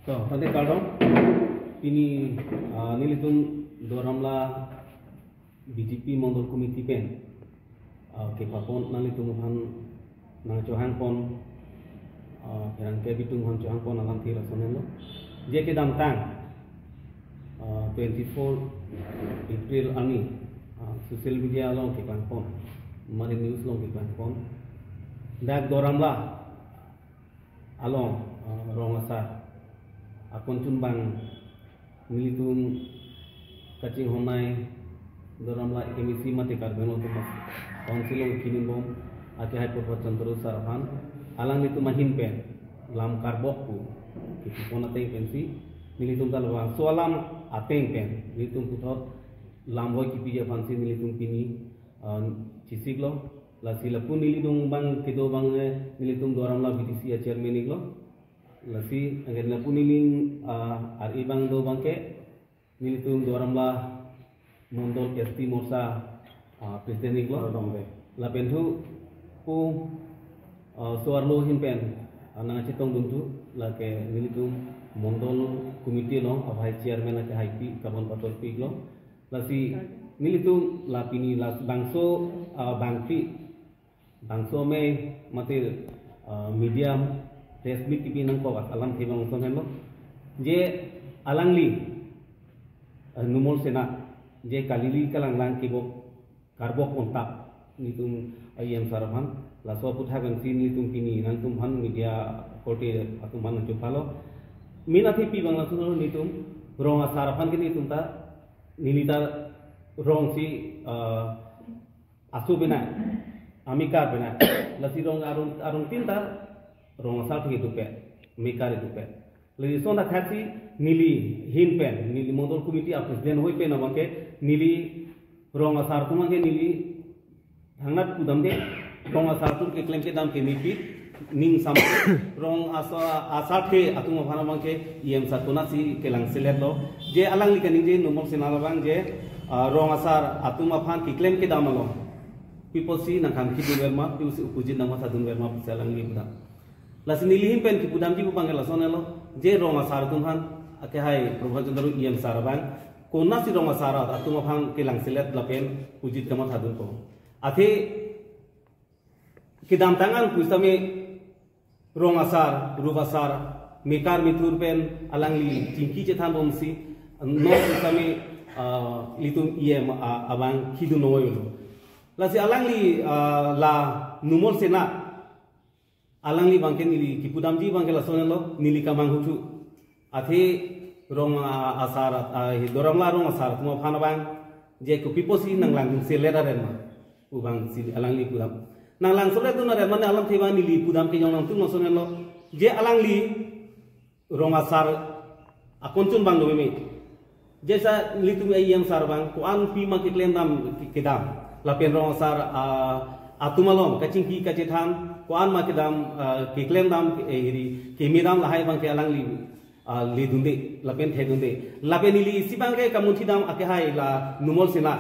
तो tadi kalau ini nilitum doramla BJP Mandor Komiti pen ke papon nalitum han nang johan pon yang ke bitung han johan pon alam tira sonelo je ke dam tang 24 April ani social media long ke pan pon mari news long ke pan pon dak doramla along rongasa akon bang nilitum kacing honai doramla emisi mati karbeno tu mas konsilong kinin bom ake hai perbuatan terus sarapan alang itu mahin pen lam karbok ku kitu pona tei pensi nilitum talwa so alam ateng pen nilitum putot lam boy kipi ja pansi nilitum pini cisiglo la sila pun nilitum bang kedo bang nilitum doramla BTC chairman iglo lasi agar na puniling RI bang do bangke nilitum doramla mondol ST morsa presiden iglo la penhu ku suarlo himpen nang citong buntu la ke nilitum mondol komite lo abhai chairman ke haipi kabon pator piglo lasi nilitum la pini la bangso bangti bangso me mate medium resmi kipi nang ko alam thibang son hello je alangli numol sena je kalili kalang lang kibo karbok ontak nitum ayam sarapan la so putha gan sin nitum pini nang tum han media kote atum man chupalo minati pi bangla suno nitum rong sarapan kini tum ta nilita rong si asu bena amika bena la si rong arung tinta rong asal ke dupe mikar dupe le so na khasi nili hin pen nili mondol komiti presiden hoi pen amake nili rong asar tumake nili hangat kudam de rong asar tum ke klem ke dam ke mipi ning sam rong asa ke atung phana mangke iem satuna si kelang selet lo je alang likani je nomor senala bang je rong asar atung phan ke klem ke dam lo people si na kan ki verma tu si upujin nama sadun verma selang li buda las nilihim pen ki budam ji bupange la sonelo je rong asar tumhan ake hai probhajendru iem sarabang kona si rong asar atung phan ke lang selet la pen pujit kama sadun ko athe kidam tangan kusame rong asar rubasar mekar mitur pen alangli tingki cethan bomsi no kusame litum iem abang kidu noyo lasi alangli la numol sena alangli bangke nili kipudamji bangke la sonelo nili kamang hutu athe rong asar dorangla rong asar tuma phana bang je ko piposi nang lang selera renma ubang si alangli pudam nang lang sore tu nare mane alam thiba nili pudam ke jong tung sonelo je alangli rong asar akoncun bang do me jesa litum ayam sar bang ko an pi ma kitlem dam kedam lapen rong asar atumalom kacing ki kacetan ko an ma kedam kiklem dam eri kemidam lahai bang ke alangli li dunde lapen the dunde lapen nili isi bang ke kamuthi dam ake hai la numol sina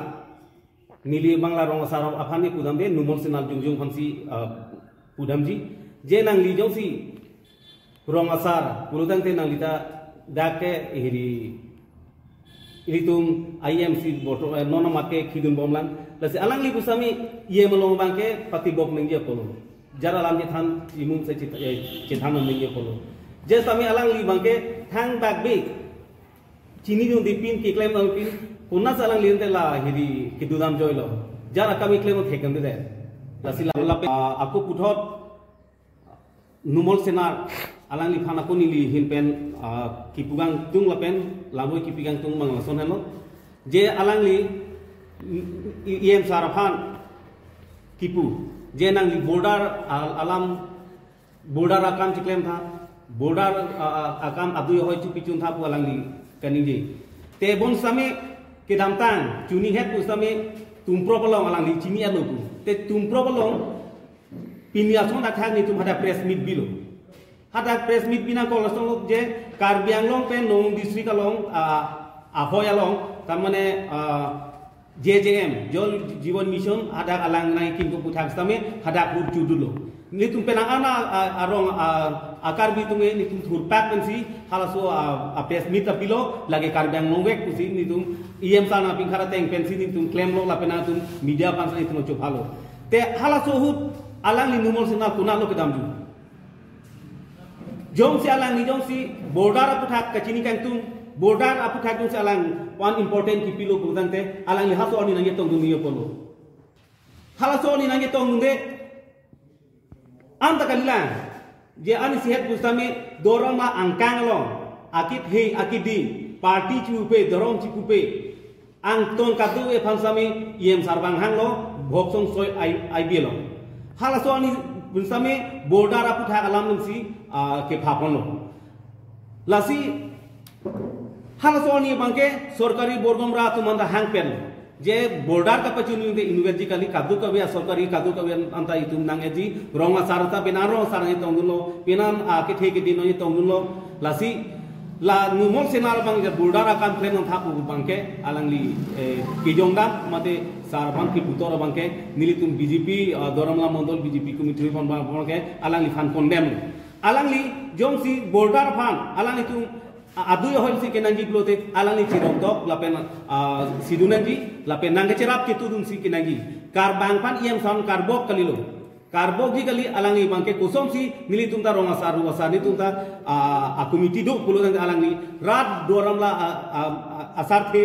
nili bangla rong asar afani pudam de numol sina jungjung phansi pudamji je nang li jongsi rong asar pulutang te nang lita dake eri ilitum IMC boto nona make khidun bomlan lasi alang li kusami ye malong bangke pati bok nengje polo jara lam je than imum se chithan nengje polo je sami alang li bangke thang bak be chini ju dipin ki claim na pin kunna alang li te la hiri kidudam joilo jara kami claim thekam de lasi la aku puthot numol senar alang li phana koni li hinpen kipugang tung lapen lamoi kipigang tung mang lason halo je alang li iem saraphan kipu je nang li border alam border akam chiklem tha border akam adu hoi chu pichun tha pu alang li kani je te bon same ke dam tang chuni het pu same tumpro polong alang li chini anu pu te tumpro polong pinia son akhang ni tum hada press meet bilo hada press meet bina ko lasong je Karbi Anglong pen nong district along ahoy along tamane JJM Jol Jiwan Mission ada alang nai kim ko puthak stame hada pur chudulo nitum penang ana arong akar bitunge nitum thurpak pensi halaso apes mita pilo lagi karbang longwek kusi nitum iem sana pingkara teng pensi nitum claim lo la penatum media pansa nitum chop halo te halaso hut alang li numol sina kunalo kedamju jom si alang ni jom si border aputhak kachini kangtung border aputhak jom si alang one important kipilo budante alang li haso ani nange tong dunia polo halaso ani nange tong nge anta kalilang je ani sihat bustami dorama angkang long akit hei akidi parti chupe dorom chikupe ang ton kadu e phansami yem sarbang hanglo bhoksong soy IBL halaso ani bustami border aputhak alam nsi ke phapon lo lasi halaso ani bangke sorkari borgom ra tumanda hangpen je border ka pachuni de university kali kadu ka ya sorkari kadu ka anta itum nangeji ronga sarata benaro sarani tongulo penan ke theke dinoni tongulo lasi la numol senar bang je border akan plan thapu bangke alangli kijongda mate sarban ki putor bangke nilitum BJP doramla mondol BJP committee pon bangke alangli fan condemn alangli jomsi border fan alangli tum adu yo hol si kenangi blote alani cirong tok lapen sidunangi lapen nangge cerap kitu dun si kenangi kar bang pan iem son karbok kalilo karbok gi kali alangi bangke kusom si nili tunta ronga saru wasani tunta komiti do pulo nang alangi rat doram la asarte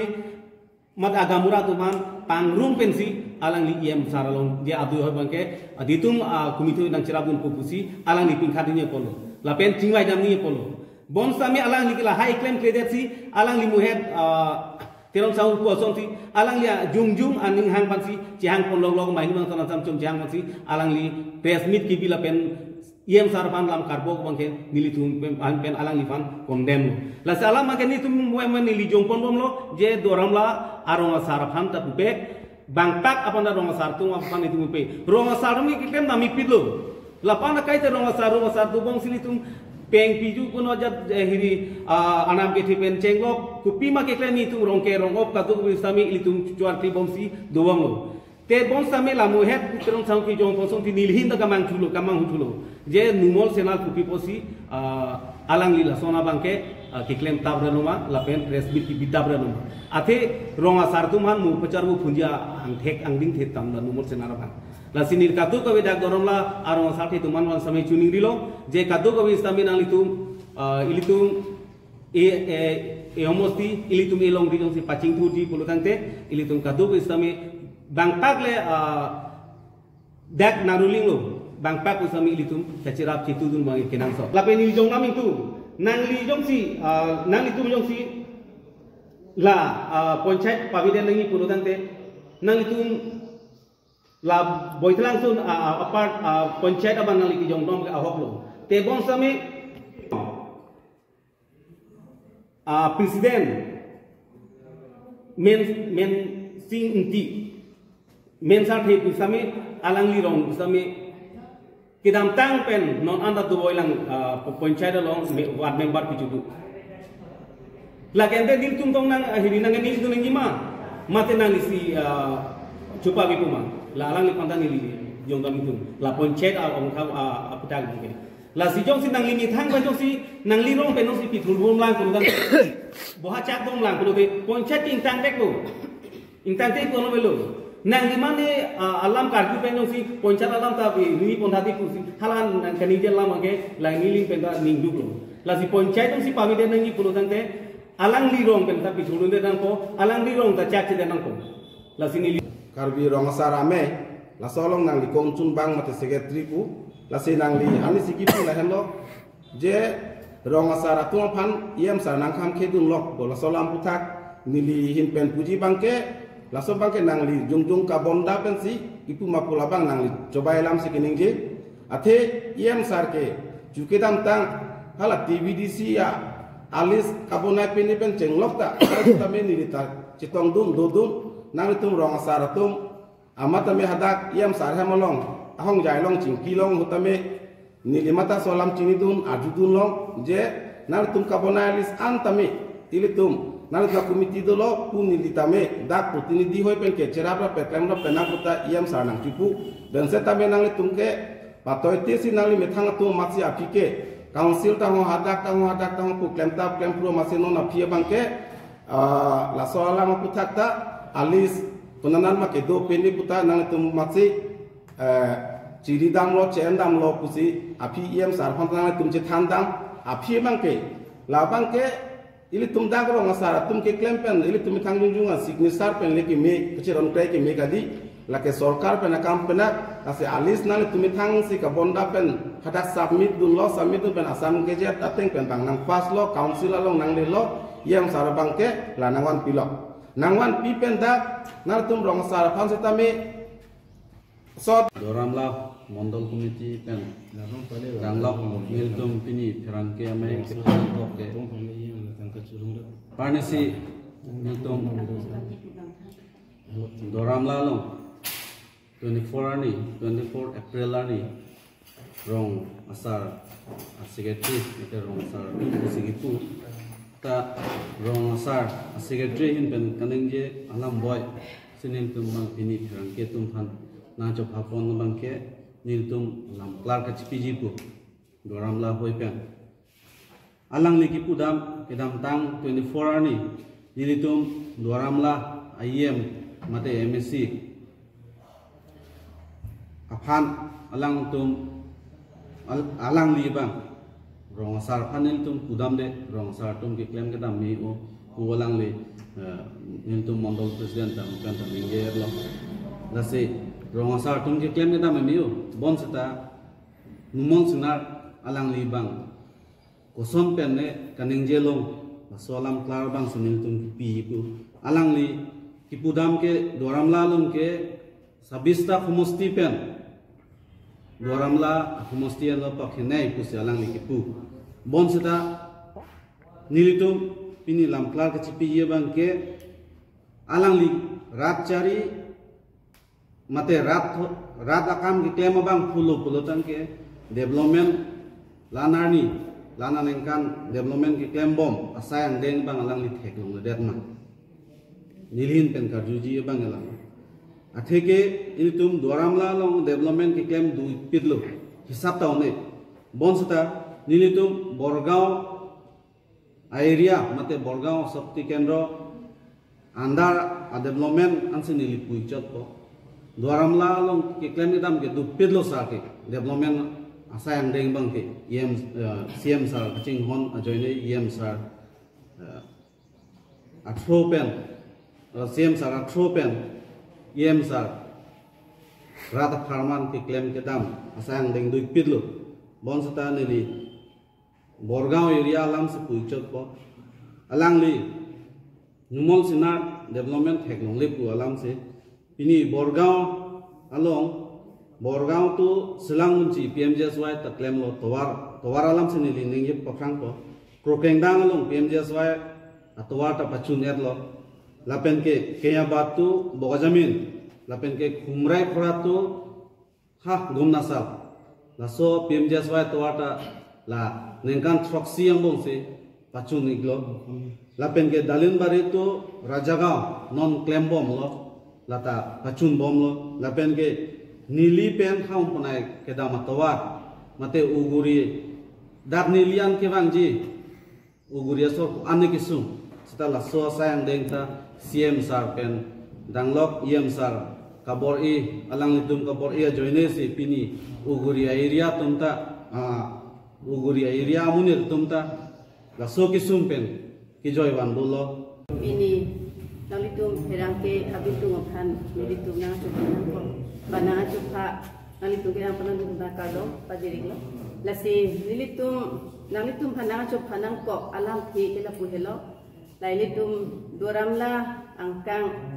mad agamura tuman pangrum pensi alangi iem saralong dia adu yo bangke ditum komiti nang cerap dun popusi alangi pingkadinya polo lapen cingwai jamni polo bon sami alang likila high claim credit si alang limuhet terom saung puasong si alang lia jungjung aning hang pansi cihang ponlong long main bang tanam sam cihang pansi alang li press meet ki bila pen iem sarpan lam karbok bangke nilitum pen alang li fan condemn la salam mangke ni tum men li jong pon bom lo je doram la arong sarpan ta pupe bangpak apa na rong sartu apa itu pupe rong sarum ki claim nami pidlo lapana kai te rong sartu bong silitum peng piju kuno jat hiri anam ke thipen cenglok kupi ma ke kleni tung rongke rongop ka tu sami ilitum chuar ti bomsi doang lo te bom sami la muhet terong sang ki jong posong ti nilhin da kamang hutulo je numol senal kupi posi alang lila sona bangke ki klem tabre noma la pen resbit ki bitabre noma ate ronga sartuman mu pacarbu punja ang thek ang ding the tam da numol senal bang la sinir kadu ka wedak dorom la arong sate tuman wan samai chuning dilo je kadu ka istami nang litum ilitum homosti ilitum elong dijong si pacing thuji pulutante ilitum kadu ka istami bangpak le dak naruling lo bangpak istami ilitum kacirap citudun bang kenang so la penil jong naming tu nang li jong si nang litum jong si la ponchait paviden nangi pulutante nang litum la boit langsung apart panchayat abang nali ki jongdom ke ahok lo te bon same presiden men sing inti men sa the same alang li rong same kidam tang pen non anda tu boilang panchayat long ward member ki judu la kente dil tum tong nang hiri nang ni tu nang ma mate nang si chupa bi kuma la alang li pandang ni jong dam itu la ponchet ong kau aputang ni la si jong si nang li thang ba jong si nang li rong penong si pitul bom lang ko dan boha chak bom lang ko te ponchet ing tang tek ko ing tang tek ko no belo nang li mane alam karju penong si ponchet alam ta bi ni pondati ku si halan nang kani je lam age la ni ling penda ning du ko la si ponchet jong si pami de nang ni ko dan te alang li rong pen ta pitul de dan ko alang li rong ta chak de dan ko la si ni karbi ronga sarame la solong nang li kongchun bang mate secretary pu la se nang li ani sikipu la hendo je ronga sara tu phan yem sar nang kham khedun lok bo la solam puthak nili hin pen puji bangke la so bangke nang li jungjung ka bonda pen si ipu mapula bang nang li coba elam sikining je athe yem sar ke jukedam tang hala TVDC ya alis kabona pen pen cenglok ta tame nili ta chitong dum dodum nang tum rong sar tum amatame hadak yam sar hamolong ahong jai long chingki long hutame nilimata solam chinidun ajudun long je nang tum kabonalis antame tilitum nang ta komiti dolo punilitame dak protinidhi hoi pen ke cerabra petemra penang puta yam sar nang cipu dan setame nang tum ke patoi te si nali metang tu masi apike council tango hadak tango pu klem pro masi non apia bangke la soala ma putakta alis punanan ma ke do peni puta nang tu masi ciri dam lo chen dam lo kusi api em sar phan nang tum che than dam api bangke la bangke ili tum dagro ngasara tum ke klem pen ili tum thang junga signature pen leki me keciron kai ke me kadi lake sorkar pen akam pena ase alis nang tum thang si ka bonda pen hadak submit dun lo submit pen asam ke je tateng pen bang nang pas lo council along nang le lo yem sar bangke la nangwan pilok nangwan pi pen dak nang tum rong sar phan setame so Doramla Mondol Committee pen Ranglok Miltum Pini Pirangke Ame Toke Parnesi Miltum Doramla long 24 April ani Rong Asar Secretary ite Rong Asar Sigipu ta Rong Asar Secretary hin pen kanengje alam boy sinin tumang Pini Pirangke tumhan na chop hapon bangke niltum lam clark HPG pu doramla hoipen alang liki pudam kedam tang 24 ani nilitum doramla IM mate MSc aphan alang tum alang li bang rong sar phanil tum pudam de rong sar tum ke claim kedam mi o alang li niltum mondol president tam kan tam ngeer lo lase rong asar tum ke claim kita memiu bon seta numong sinar alang libang kosom penne kaning jelong masolam klar bang sunil tum pi pu alang li kipudam ke doramla lum ke sabista khumusti pen doramla khumusti lo pakhenai pu se alang li kipu bon seta nilitum pini lam klar ke chipi ye bang ke alang li rat cari mate rat akam ki claim bang pulo tan ke development lanani lana nengkan development ki claim bom asayang deng bang alang li thek long det ma nilhin pen karjuji bang alang atheke ilitum doramla long development ki claim du pitlo hisab taune bonsata nilitum borgaon area mate borgaon shakti kendro andar a development anse nili puichot ko doramla long ke claim dam ke du pedlo sa ke development asayang deng bang ke em CM sar kaching hon ajoine em sar atropen CM sar atropen em sar rata farman ke claim ke dam asayang deng du pedlo bon sata nili borgaon area lam se puichot ko alang li numol sinar development heklong le pu alam se ini Borgaon along Borgaon tu selang munci PMJSY tak claim lo towar alam sini lining ye pakrang ko krokengdang along PMJSY atowar ta pachun et lo lapen ke kenya batu bogajamin lapen ke khumrai khoratu ha gumnasal laso PMJSY towar ta la nengkan troksi yang bong se pachun iglo lapen ke dalin bari tu Rajagaon non claim bom lo lata pachun bom lo lapen ke nili pen khaum punai ke dama tawar mate uguri dak nilian ke bangji uguri so ane kisum setelah so sayang dengta CM sar pen danglok em sar kabor i alang litum kabor i joine si pini uguri area tumta uguri area munir tumta la so kisum pen ki joy wan bulo ini nalitum herangke abitung aphan nalitum na chupan ko bana chupa nalitum ke apana dunda kado pajiriglo lasi nalitum phana chupanang ko alam thi kela puhelo lailitum doramla angkang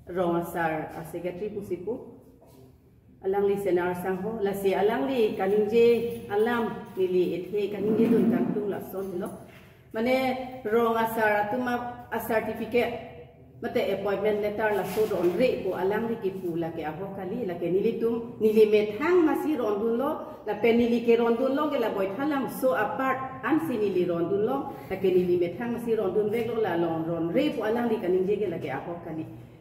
rongasar secretary pusipu alang li senar sangho lasi alang li kaningje alam nili ethe kaningje dun kangtung la son lo mane rongasar atuma a certificate mate appointment letter la so don re ko alang ri ki pula ke abo kali la ke nilitum nilimet hang masi rondun lo la penili ke rondun lo ke la boy thalang so apart อันสินิลิรอนดุนล้อแต่เกนิลิเมทังสิรอนดุนเวกล้อละลอนรอนเรปอัลลังลิกันนิเจเกละเกอาพอกกัน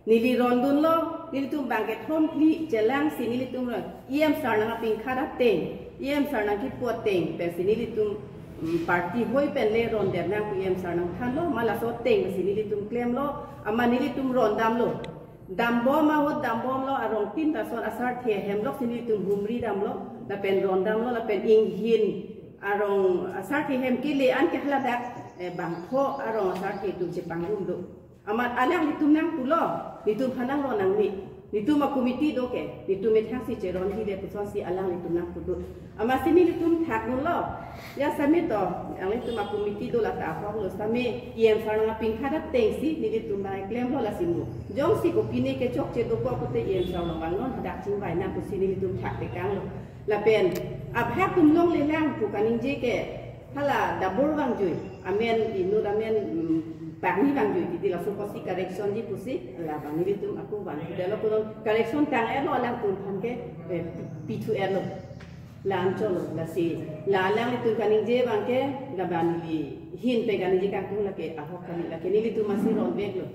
นิลิรอนดุนล้อนิลิตุมบางเกทอมพลีเจลังสินิลิตุมเยี่ยมสารนังปิงคาราเตงเยี่ยมสารนังที่ปวดเตงเป็นสินิลิตุมปาร์ตี้ห้อยเป็นเลรอนเดนังเยี่ยมสารนังทันล้อมาละโซเตงสินิลิตุมเคลมล้ออามานิลิตุมรอนดำล้อดำบอมาวัดดำบอมล้ออารมณ์พินตาสอนอาสาเทียเฮมล็อกสินิลิตุมบุมรีดำล้อละเป็นรอนดำล้อละเป็นอิงหินอารมณ์อาสาที่เฮมกิเลอันแค่ละดักบางพ่ออารมณ์อาสาที่ตุมเจ็บบังรุมดูอามาอะไรนิตุมนั่งตุล้อนิตุมพนังรอนังนิตุมมาคุมิตี้ดูแกนิตุมเมทังสิเจรอนที่เด็กผู้สอนสิอะไรนิตุมนั่งตุดูอามาสินิลิตุมถักนุล้อยาสามีต่ออะไรนิตุมมาคุมิตี้ดูละตาพร้อมล้อสามีเยี่ยมสารนังปิงคาดัดเต็งสินิลิตุมได้เคลมล้อละสิมุจงสิกุปินีเกจกเจดูก็กุเตเยี่ยมสารนังบางนนดักจิงไว้นั่งกุสินิลิตุมถักไปกลางล้อละเป็นอาภาพตุมลงเลยแรงผู้กันนิงเจเกถ้าละดับเบิลวังจุยอเมนอินูดอเมนปากนี้วังจุยที่เราสุภาษิต correction ที่ผู้สิละบางนี้ตุมakuวันเดี๋ยวเราพูด correction ทางแอร์เราลังตุมพันเกP2R เราลานจอลละสิลาลังตุมกันนิงเจบางเกละบางนี้หินไปกันนิงเจกันตุมละเกอาฮอกกันละเกนี่ตุมมาสิรอนเวกเรา